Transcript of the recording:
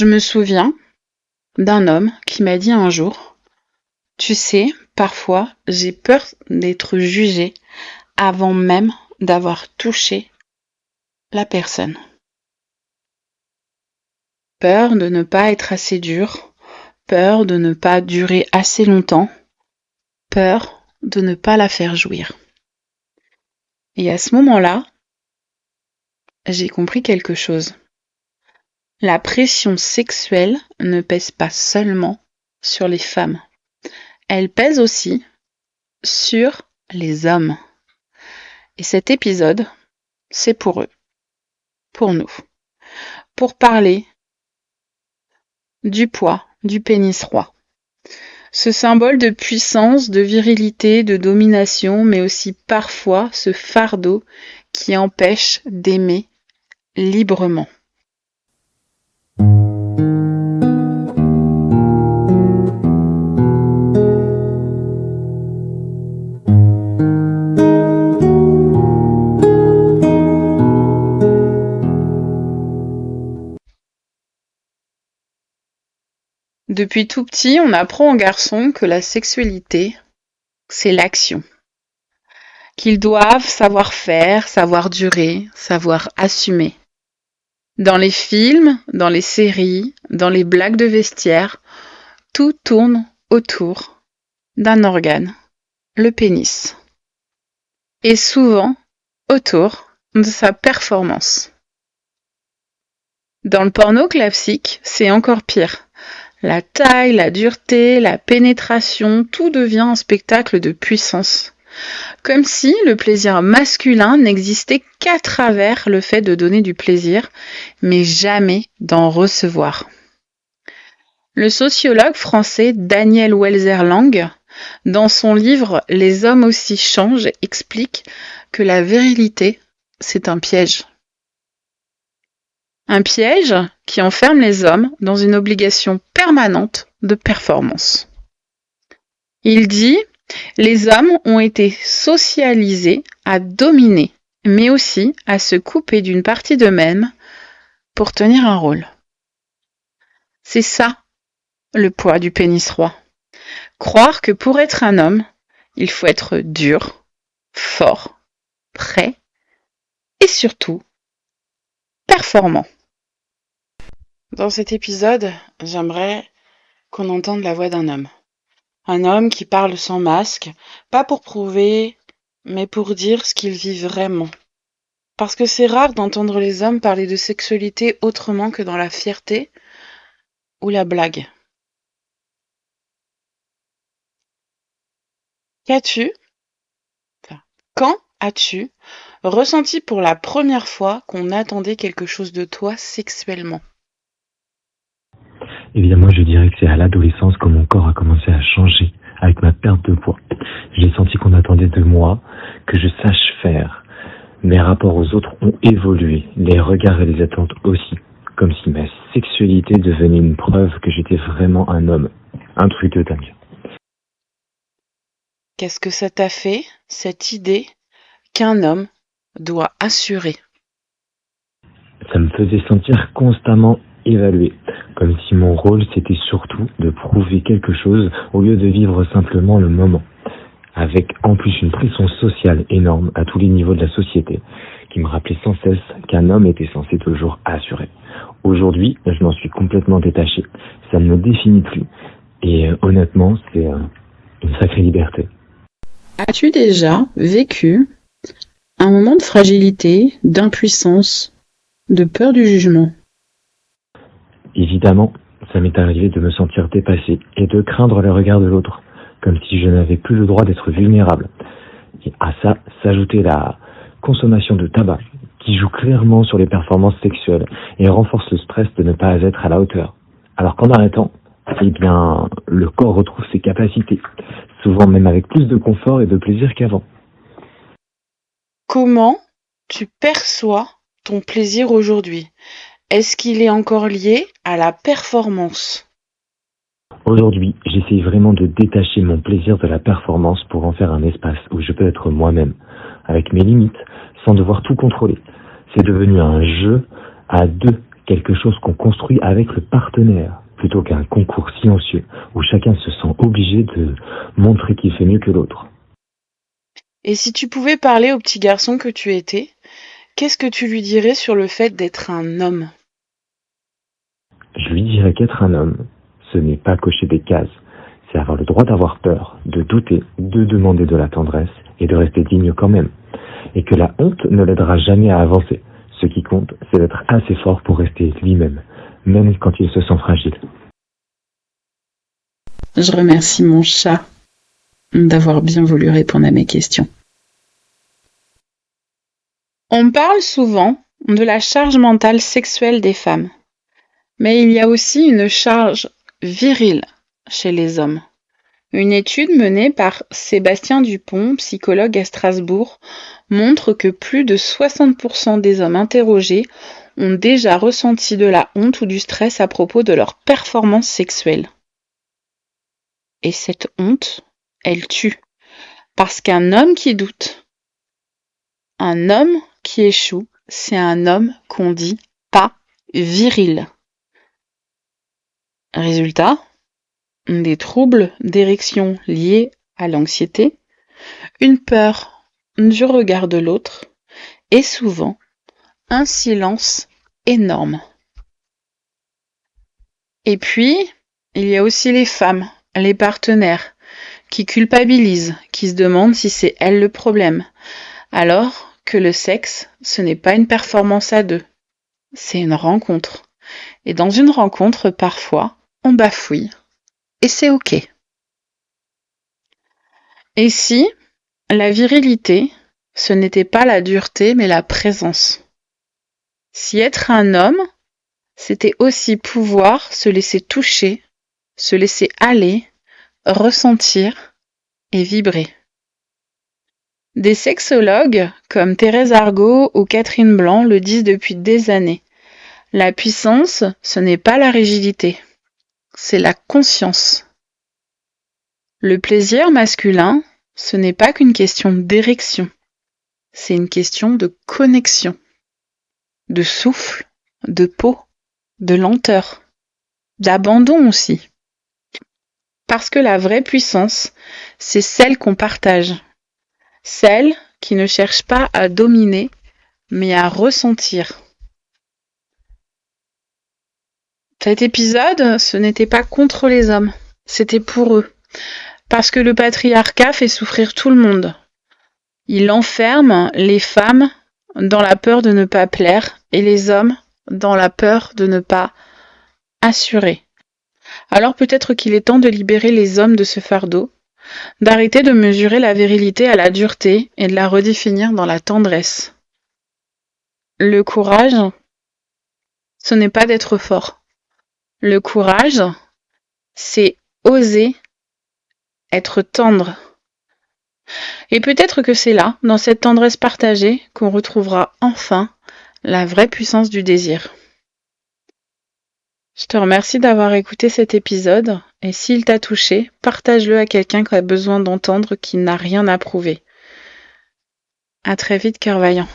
Je me souviens d'un homme qui m'a dit un jour: Tu sais, parfois j'ai peur d'être jugé avant même d'avoir touché la personne. Peur de ne pas être assez dur, peur de ne pas durer assez longtemps, peur de ne pas la faire jouir. Et à ce moment-là, j'ai compris quelque chose. La pression sexuelle ne pèse pas seulement sur les femmes, elle pèse aussi sur les hommes. Et cet épisode, c'est pour eux, pour nous, pour parler du poids du pénis roi. Ce symbole de puissance, de virilité, de domination, mais aussi parfois ce fardeau qui empêche d'aimer librement. Depuis tout petit, on apprend aux garçons que la sexualité, c'est l'action. Qu'ils doivent savoir faire, savoir durer, savoir assumer. Dans les films, dans les séries, dans les blagues de vestiaire, tout tourne autour d'un organe, le pénis. Et souvent autour de sa performance. Dans le porno classique, c'est encore pire. La taille, la dureté, la pénétration, tout devient un spectacle de puissance. Comme si le plaisir masculin n'existait qu'à travers le fait de donner du plaisir, mais jamais d'en recevoir. Le sociologue français Daniel Welzer-Lang, dans son livre Les hommes aussi changent, explique que la virilité, c'est un piège. Un piège qui enferme les hommes dans une obligation permanente de performance. Il dit: les hommes ont été socialisés à dominer, mais aussi à se couper d'une partie d'eux-mêmes pour tenir un rôle. C'est ça, le poids du pénis roi. Croire que pour être un homme, il faut être dur, fort, prêt et surtout performant. Dans cet épisode, j'aimerais qu'on entende la voix d'un homme. Un homme qui parle sans masque, pas pour prouver, mais pour dire ce qu'il vit vraiment. Parce que c'est rare d'entendre les hommes parler de sexualité autrement que dans la fierté ou la blague. Quand as-tu ressenti pour la première fois qu'on attendait quelque chose de toi sexuellement ? Évidemment, je dirais que c'est à l'adolescence que mon corps a commencé à changer avec ma perte de poids. J'ai senti qu'on attendait de moi que je sache faire. Mes rapports aux autres ont évolué, les regards et les attentes aussi, comme si ma sexualité devenait une preuve que j'étais vraiment un homme. Un truc de dingue. Qu'est-ce que ça t'a fait, cette idée qu'un homme doit assurer ? Ça me faisait sentir constamment évalué, comme si mon rôle c'était surtout de prouver quelque chose au lieu de vivre simplement le moment, avec en plus une pression sociale énorme à tous les niveaux de la société, qui me rappelait sans cesse qu'un homme était censé toujours assurer. Aujourd'hui, je m'en suis complètement détaché, ça ne me définit plus, et honnêtement, c'est une sacrée liberté. As-tu déjà vécu un moment de fragilité, d'impuissance, de peur du jugement ? Évidemment, ça m'est arrivé de me sentir dépassé et de craindre le regard de l'autre, comme si je n'avais plus le droit d'être vulnérable. Et à ça s'ajoutait la consommation de tabac, qui joue clairement sur les performances sexuelles et renforce le stress de ne pas être à la hauteur. Alors qu'en arrêtant, eh bien, le corps retrouve ses capacités, souvent même avec plus de confort et de plaisir qu'avant. Comment tu perçois ton plaisir aujourd'hui ? Est-ce qu'il est encore lié à la performance ? Aujourd'hui, j'essaye vraiment de détacher mon plaisir de la performance pour en faire un espace où je peux être moi-même, avec mes limites, sans devoir tout contrôler. C'est devenu un jeu à deux quelque chose qu'on construit avec le partenaire, plutôt qu'un concours silencieux où chacun se sent obligé de montrer qu'il fait mieux que l'autre. Et si tu pouvais parler au petit garçon que tu étais, qu'est-ce que tu lui dirais sur le fait d'être un homme ? Je lui dirais qu'être un homme, ce n'est pas cocher des cases, c'est avoir le droit d'avoir peur, de douter, de demander de la tendresse et de rester digne quand même. Et que la honte ne l'aidera jamais à avancer. Ce qui compte, c'est d'être assez fort pour rester lui-même, même quand il se sent fragile. Je remercie mon chat d'avoir bien voulu répondre à mes questions. On parle souvent de la charge mentale sexuelle des femmes, mais il y a aussi une charge virile chez les hommes. Une étude menée par Sébastien Dupont, psychologue à Strasbourg, montre que plus de 60% des hommes interrogés ont déjà ressenti de la honte ou du stress à propos de leur performance sexuelle. Et cette honte, elle tue. Parce qu'un homme qui doute, un homme qui échoue, c'est un homme qu'on dit pas viril. Résultat, des troubles d'érection liés à l'anxiété, une peur du regard de l'autre et souvent un silence énorme. Et puis, il y a aussi les femmes, les partenaires, qui culpabilisent, qui se demandent si c'est elles le problème, alors que le sexe, ce n'est pas une performance à deux, c'est une rencontre. Et dans une rencontre, parfois, on bafouille. Et c'est ok. Et si la virilité, ce n'était pas la dureté, mais la présence. Si être un homme, c'était aussi pouvoir se laisser toucher, se laisser aller, ressentir et vibrer. Des sexologues comme Thérèse Argot ou Catherine Blanc le disent depuis des années. La puissance, ce n'est pas la rigidité, c'est la conscience. Le plaisir masculin, ce n'est pas qu'une question d'érection, c'est une question de connexion, de souffle, de peau, de lenteur, d'abandon aussi. Parce que la vraie puissance, c'est celle qu'on partage, celle qui ne cherche pas à dominer, mais à ressentir. Cet épisode, ce n'était pas contre les hommes, c'était pour eux. Parce que le patriarcat fait souffrir tout le monde. Il enferme les femmes dans la peur de ne pas plaire et les hommes dans la peur de ne pas assurer. Alors peut-être qu'il est temps de libérer les hommes de ce fardeau, d'arrêter de mesurer la virilité à la dureté et de la redéfinir dans la tendresse. Le courage, ce n'est pas d'être fort. Le courage, c'est oser être tendre. Et peut-être que c'est là, dans cette tendresse partagée, qu'on retrouvera enfin la vraie puissance du désir. Je te remercie d'avoir écouté cet épisode, et s'il t'a touché, partage-le à quelqu'un qui a besoin d'entendre qu'il n'a rien à prouver. À très vite, cœur vaillant.